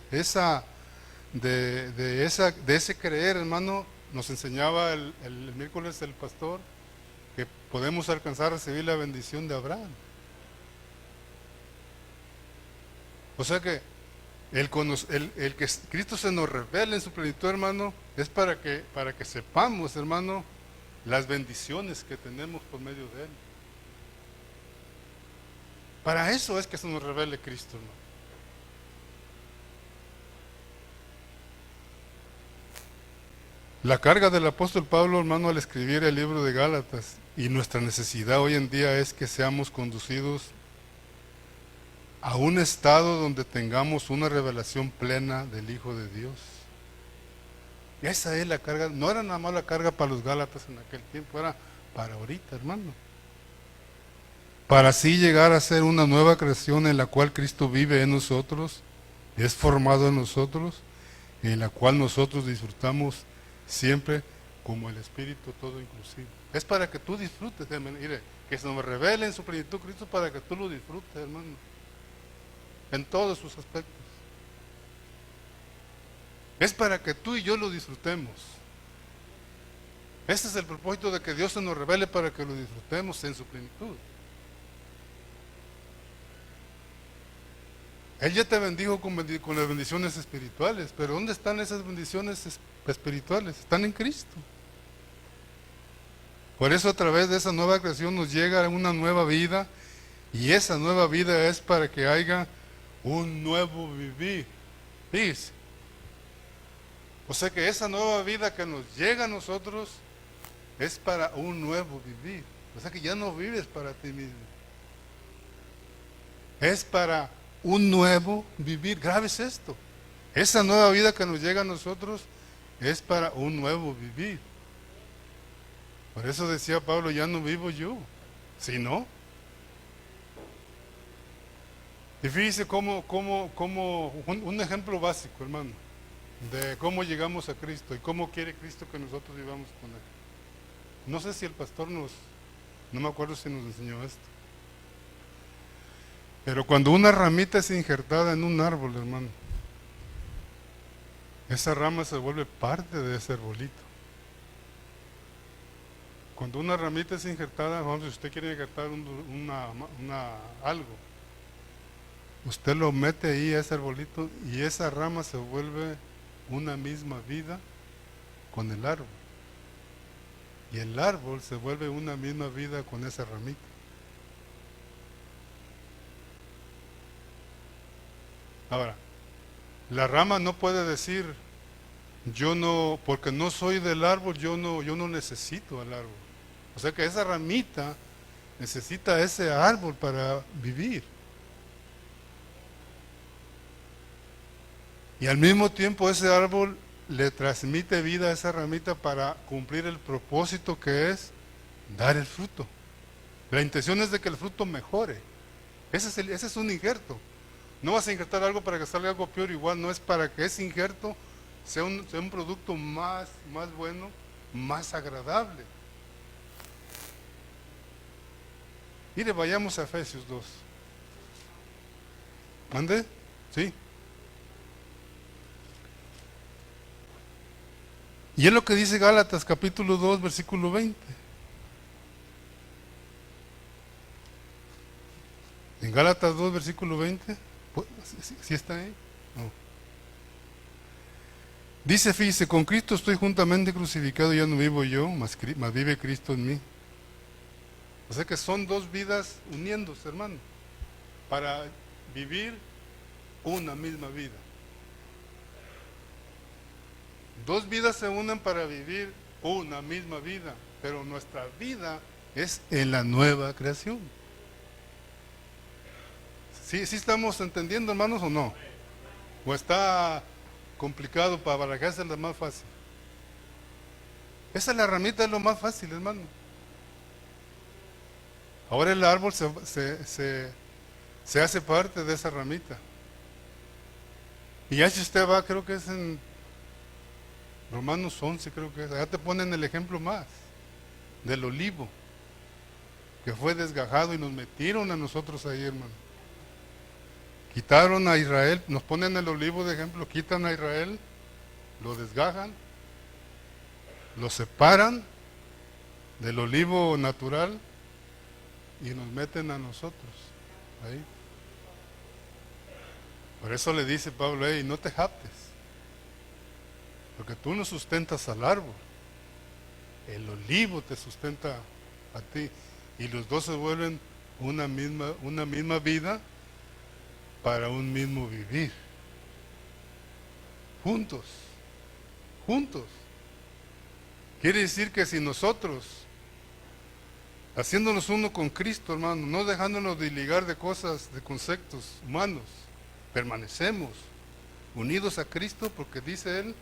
ese creer, hermano, nos enseñaba el miércoles el pastor que podemos alcanzar a recibir la bendición de Abraham. O sea que el que Cristo se nos revele en su plenitud, hermano, es para que sepamos, hermano, las bendiciones que tenemos por medio de Él. Para eso es que se nos revele Cristo, hermano. La carga del apóstol Pablo, hermano, al escribir el libro de Gálatas, y nuestra necesidad hoy en día es que seamos conducidos a un estado donde tengamos una revelación plena del Hijo de Dios. Y esa es la carga, no era nada más la carga para los Gálatas en aquel tiempo, era para ahorita, hermano. Para así llegar a ser una nueva creación en la cual Cristo vive en nosotros, es formado en nosotros, en la cual nosotros disfrutamos siempre como el Espíritu todo inclusive. Es para que tú disfrutes, hermano. Mire, que se nos revele en su plenitud Cristo para que tú lo disfrutes, hermano, en todos sus aspectos. Es para que tú y yo lo disfrutemos. Ese es el propósito de que Dios se nos revele, para que lo disfrutemos en su plenitud. Él ya te bendijo con las bendiciones espirituales, pero ¿dónde están esas bendiciones espirituales? Están en Cristo. Por eso a través de esa nueva creación nos llega una nueva vida, y esa nueva vida es para que haya un nuevo vivir. Fíjese. O sea que esa nueva vida que nos llega a nosotros es para un nuevo vivir. O sea que ya no vives para ti mismo. Es para un nuevo vivir. Grave es esto. Esa nueva vida que nos llega a nosotros es para un nuevo vivir. Por eso decía Pablo, ya no vivo yo, sino. Y fíjese cómo un ejemplo básico, hermano, de cómo llegamos a Cristo y cómo quiere Cristo que nosotros vivamos con Él. No sé si el pastor no me acuerdo si nos enseñó esto. Pero cuando una ramita es injertada en un árbol, hermano, esa rama se vuelve parte de ese arbolito. Cuando una ramita es injertada, vamos, si usted quiere injertar algo, usted lo mete ahí a ese arbolito y esa rama se vuelve una misma vida con el árbol. Y el árbol se vuelve una misma vida con esa ramita. Ahora, la rama no puede decir, yo no, porque no soy del árbol, yo no necesito al árbol. O sea que esa ramita necesita ese árbol para vivir. Y al mismo tiempo ese árbol le transmite vida a esa ramita para cumplir el propósito, que es dar el fruto. La intención es de que el fruto mejore. Ese es un injerto. No vas a injertar algo para que salga algo peor, igual no es para que ese injerto sea un producto más bueno, más agradable. Mire, vayamos a Efesios 2. ¿Mande? ¿Sí? Y es lo que dice Gálatas capítulo 2, versículo 20. En Gálatas 2, versículo 20. ¿Sí está ahí? No. Dice, fíjese, con Cristo estoy juntamente crucificado, ya no vivo yo, mas vive Cristo en mí. O sea que son dos vidas uniéndose, hermano, para vivir una misma vida. Dos vidas se unen para vivir una misma vida, pero nuestra vida es en la nueva creación. ¿Sí estamos entendiendo, hermanos, o no? ¿O está complicado para barajarse la más fácil? Esa es la ramita, es lo más fácil, hermano. Ahora el árbol se hace parte de esa ramita. Y ya si usted va, creo que es en Romanos 11 creo que es. Allá te ponen el ejemplo más del olivo que fue desgajado y nos metieron a nosotros ahí, hermano. Quitaron a Israel, nos ponen el olivo de ejemplo, quitan a Israel, lo desgajan, lo separan del olivo natural y nos meten a nosotros ahí. Por eso le dice Pablo, hey, no te jactes, porque tú no sustentas al árbol, el olivo te sustenta a ti, y los dos se vuelven una misma vida para un mismo vivir, juntos, juntos. Quiere decir que si nosotros, haciéndonos uno con Cristo, hermano, no dejándonos de ligar de cosas, de conceptos humanos, permanecemos unidos a Cristo, porque dice Él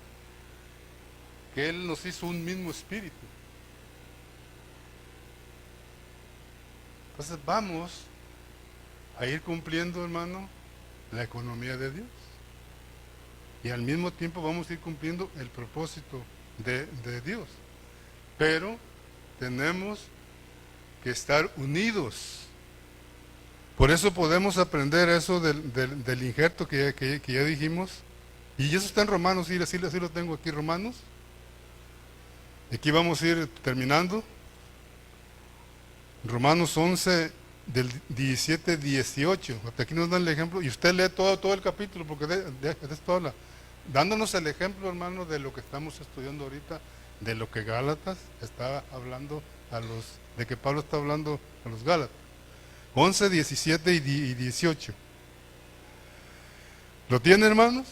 que Él nos hizo un mismo espíritu. Entonces vamos a ir cumpliendo, hermano, la economía de Dios. Y al mismo tiempo vamos a ir cumpliendo el propósito de Dios. Pero tenemos que estar unidos. Por eso podemos aprender eso del injerto que ya dijimos. Y eso está en Romanos, sí, así lo tengo aquí, Romanos. Aquí vamos a ir terminando. Romanos 11, del 17-18. Hasta aquí nos dan el ejemplo. Y usted lee todo el capítulo, porque es toda dándonos el ejemplo, hermano, de lo que estamos estudiando ahorita, de lo que Gálatas está hablando de que Pablo está hablando a los Gálatas. 11, 17 y 18. ¿Lo tiene, hermanos?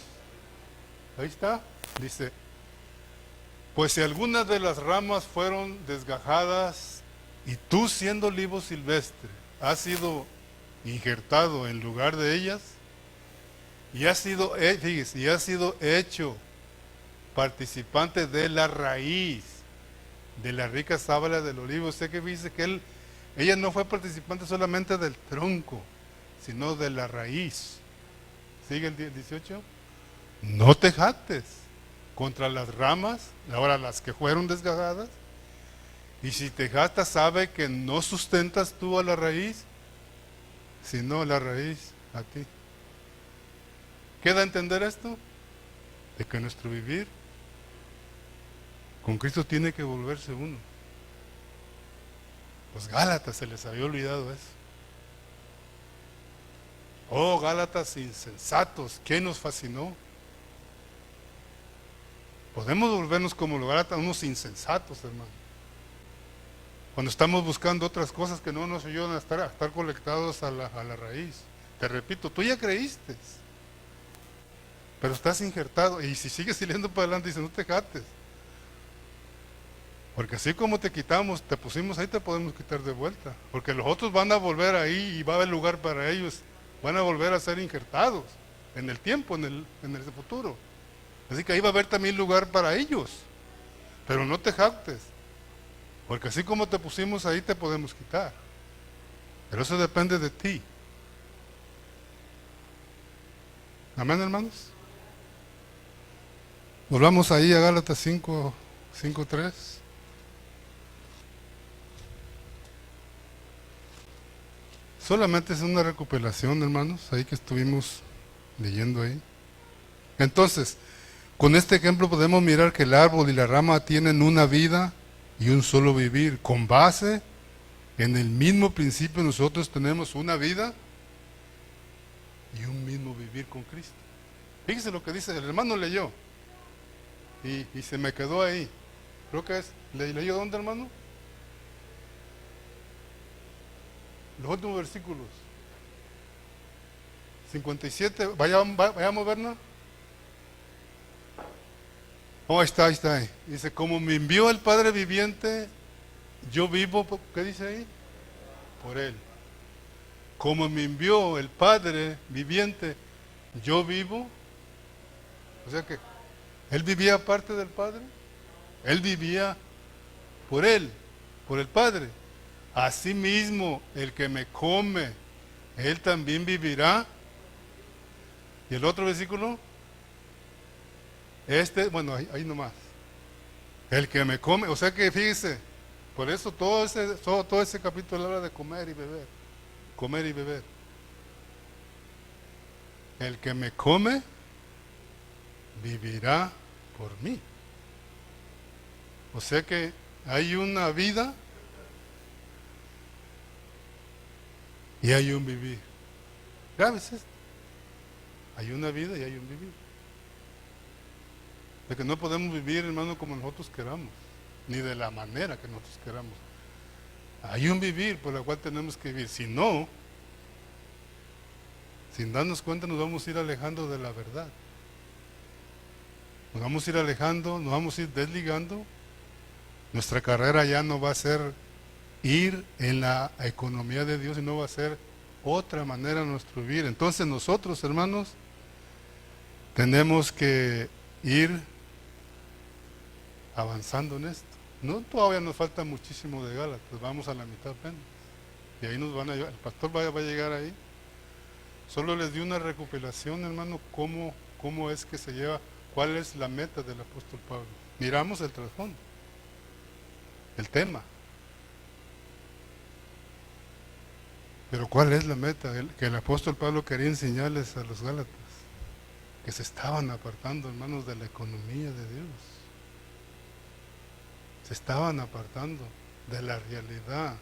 Ahí está. Dice, pues si algunas de las ramas fueron desgajadas y tú, siendo olivo silvestre, has sido injertado en lugar de ellas, y has sido hecho participante de la raíz de la rica sábala del olivo. Usted que dice que ella no fue participante solamente del tronco, sino de la raíz. ¿Sigue el 18? No te jactes contra las ramas, ahora las que fueron desgajadas, y si te jactas, sabe que no sustentas tú a la raíz, sino la raíz a ti. ¿Queda a entender esto? De que nuestro vivir con Cristo tiene que volverse uno. Los Gálatas se les había olvidado eso. Oh, Gálatas insensatos, ¿qué nos fascinó? Podemos volvernos como los Gálatas, unos insensatos, hermano. Cuando estamos buscando otras cosas que no nos ayudan a estar conectados a la raíz. Te repito, tú ya creíste, pero estás injertado, y si sigues saliendo para adelante, dice, no te jates. Porque así como te quitamos, te pusimos ahí, te podemos quitar de vuelta. Porque los otros van a volver ahí y va a haber lugar para ellos. Van a volver a ser injertados en el tiempo, en el futuro. Así que ahí va a haber también lugar para ellos. Pero no te jactes. Porque así como te pusimos ahí, te podemos quitar. Pero eso depende de ti. Amén, hermanos. Volvamos ahí a Gálatas 5:3. Solamente es una recopilación, hermanos, ahí que estuvimos leyendo ahí. Entonces, con este ejemplo podemos mirar que el árbol y la rama tienen una vida y un solo vivir. Con base en el mismo principio, nosotros tenemos una vida y un mismo vivir con Cristo. Fíjese lo que dice, el hermano leyó y se me quedó ahí. Creo que ¿leyó dónde, hermano? Los últimos versículos. 57, vayamos a vernos. Oh, ahí está. Dice, como me envió el Padre viviente, yo vivo, ¿qué dice ahí? Por Él. Como me envió el Padre viviente, yo vivo. O sea que Él vivía aparte del Padre. Él vivía por Él, por el Padre. Asimismo, el que me come, Él también vivirá. Y el otro versículo, bueno, ahí nomás. El que me come, o sea que fíjese, por eso todo ese capítulo habla de comer y beber, comer y beber. El que me come vivirá por mí. O sea que hay una vida y hay un vivir. ¿Sabes esto? Hay una vida y hay un vivir. De que no podemos vivir, hermano, como nosotros queramos, ni de la manera que nosotros queramos. Hay un vivir por el cual tenemos que vivir. Si no, sin darnos cuenta, nos vamos a ir alejando de la verdad. Nos vamos a ir alejando, nos vamos a ir desligando. Nuestra carrera ya no va a ser ir en la economía de Dios, sino va a ser otra manera de nuestro vivir. Entonces nosotros, hermanos, tenemos que ir avanzando en esto. No, todavía nos falta muchísimo de Gálatas, vamos a la mitad apenas. Y ahí nos van a llevar, el pastor va a llegar ahí. Solo les di una recopilación, hermano, cómo es que se lleva, cuál es la meta del apóstol Pablo. Miramos el trasfondo, el tema. Pero ¿cuál es la meta? Que el apóstol Pablo quería enseñarles a los Gálatas, que se estaban apartando, hermanos, de la economía de Dios. Se estaban apartando de la realidad,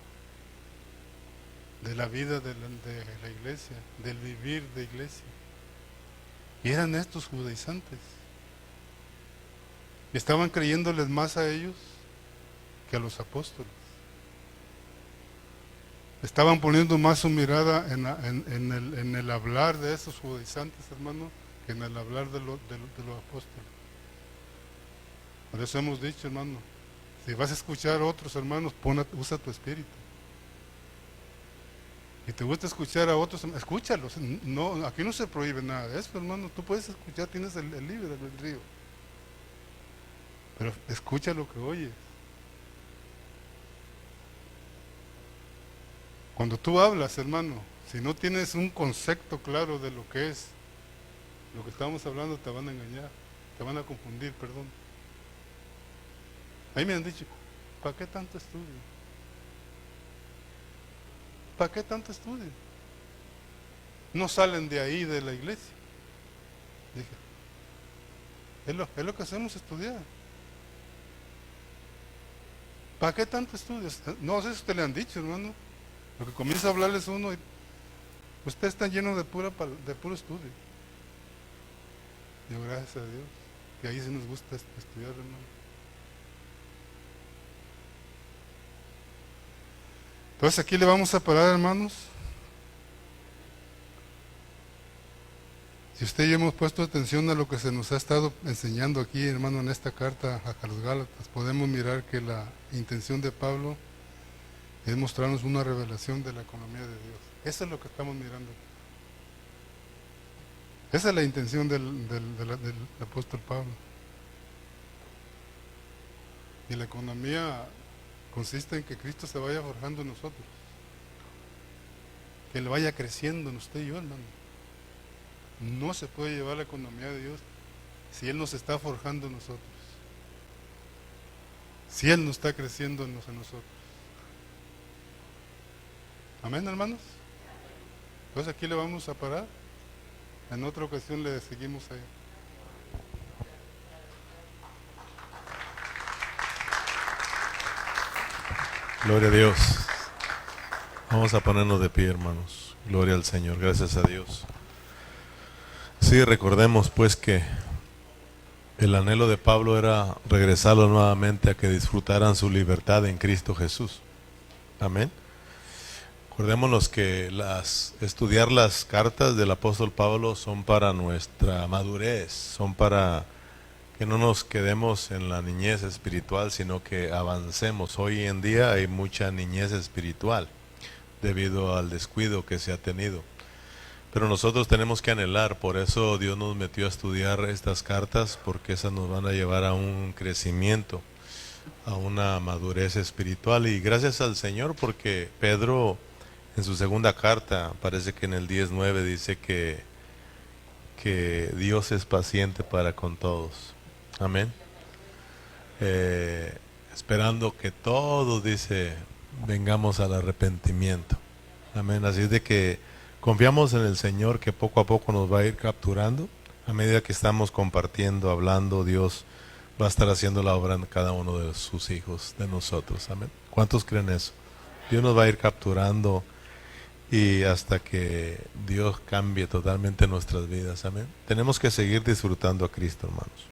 de la vida de la iglesia, del vivir de iglesia. Y eran estos judaizantes. Y estaban creyéndoles más a ellos que a los apóstoles. Estaban poniendo más su mirada en el hablar de esos judaizantes, hermano, que en el hablar de los apóstoles. Por eso hemos dicho, hermano, si vas a escuchar a otros hermanos, usa tu espíritu. Y te gusta escuchar a otros, escúchalos. No, aquí no se prohíbe nada de eso, hermano. Tú puedes escuchar, tienes el libre albedrío. Pero escucha lo que oyes. Cuando tú hablas, hermano, si no tienes un concepto claro de lo que es lo que estamos hablando, te van a engañar, te van a confundir, perdón. Ahí me han dicho, ¿para qué tanto estudio? ¿Para qué tanto estudio? No salen de ahí, de la iglesia. Dije, es lo que hacemos, estudiar. ¿Para qué tanto estudio? No sé si usted le han dicho, hermano. Lo que comienza a hablarles uno, y usted está lleno de puro estudio. Digo, gracias a Dios, que ahí sí nos gusta estudiar, hermano. Entonces aquí le vamos a parar, hermanos. Si usted y yo hemos puesto atención a lo que se nos ha estado enseñando aquí, hermano, en esta carta a los Gálatas, podemos mirar que la intención de Pablo es mostrarnos una revelación de la economía de Dios. Eso es lo que estamos mirando. Esa es la intención del apóstol Pablo. Y la economía consiste en que Cristo se vaya forjando en nosotros, que Él vaya creciendo en usted y yo, hermano. No se puede llevar la economía de Dios si Él nos está forjando en nosotros, si Él no está creciendo en nosotros. Amén, hermanos. Entonces aquí le vamos a parar. En otra ocasión le seguimos ahí. Gloria a Dios. Vamos a ponernos de pie, hermanos. Gloria al Señor, gracias a Dios. Sí, recordemos pues que el anhelo de Pablo era regresarlos nuevamente a que disfrutaran su libertad en Cristo Jesús. Amén. Acordémonos que estudiar las cartas del apóstol Pablo son para nuestra madurez, son para que no nos quedemos en la niñez espiritual, sino que avancemos. Hoy en día hay mucha niñez espiritual debido al descuido que se ha tenido. Pero nosotros tenemos que anhelar, por eso Dios nos metió a estudiar estas cartas, porque esas nos van a llevar a un crecimiento, a una madurez espiritual. Y gracias al Señor, porque Pedro en su segunda carta, parece que en el 10:9 dice que Dios es paciente para con todos. Amén. esperando que todos, dice, vengamos al arrepentimiento. Amén. Así es de que confiamos en el Señor, que poco a poco nos va a ir capturando. A medida que estamos compartiendo, hablando, Dios va a estar haciendo la obra en cada uno de sus hijos, de nosotros. Amén. ¿Cuántos creen eso? Dios nos va a ir capturando y hasta que Dios cambie totalmente nuestras vidas. Amén. Tenemos que seguir disfrutando a Cristo, hermanos.